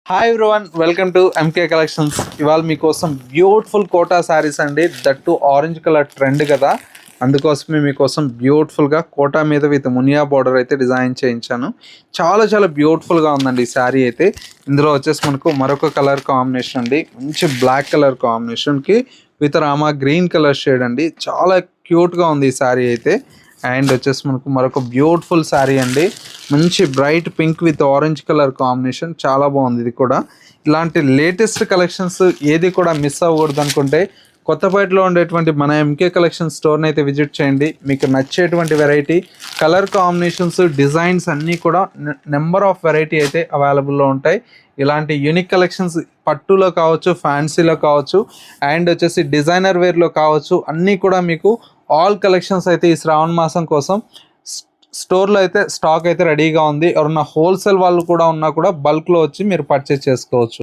Hi everyone, welcome to MK collections. ఇవాళ మీకోసం beautiful quota saris అండి. దట్టు ఆరెంజ్ కలర్ ట్రెండ్ కదా, అందుకోసమే మీకోసం బ్యూటిఫుల్గా కోటా మీద విత్ మునియా బార్డర్ అయితే డిజైన్ చేయించాను. చాలా చాలా బ్యూటిఫుల్గా ఉందండి ఈ శారీ అయితే. ఇందులో వచ్చేసి మనకు మరొక కలర్ కాంబినేషన్ అండి, మంచి బ్లాక్ కలర్ కాంబినేషన్కి with Rama green colour shade అండి. చాలా క్యూట్గా ఉంది ఈ శారీ అయితే. అండ్ వచ్చేసి మనకు మరొక బ్యూటిఫుల్ శారీ అండి, మంచి bright pink with orange colour combination. చాలా బాగుంది ఇది కూడా. ఇలాంటి లేటెస్ట్ కలెక్షన్స్ ఏది కూడా మిస్ అవ్వకూడదు అనుకుంటే కొత్తపేటలో ఉండేటువంటి మన ఎంకే కలెక్షన్ స్టోర్ని అయితే విజిట్ చేయండి. మీకు నచ్చేటువంటి వెరైటీ, కలర్ కాంబినేషన్స్, డిజైన్స్ అన్నీ కూడా నెంబర్ ఆఫ్ వెరైటీ అయితే అవైలబుల్లో ఉంటాయి. ఇలాంటి యూనిక్ కలెక్షన్స్ పట్టులో కావచ్చు, ఫ్యాన్సీలో కావచ్చు, అండ్ వచ్చేసి డిజైనర్ వేర్లో కావచ్చు, అన్నీ కూడా మీకు ఆల్ కలెక్షన్స్ అయితే ఈ శ్రావణ మాసం కోసం స్టోర్లో అయితే స్టాక్ అయితే రెడీగా ఉంది. ఎవరన్నా హోల్సేల్ వాళ్ళు కూడా ఉన్నా కూడా బల్క్లో వచ్చి మీరు పర్చేస్ చేసుకోవచ్చు.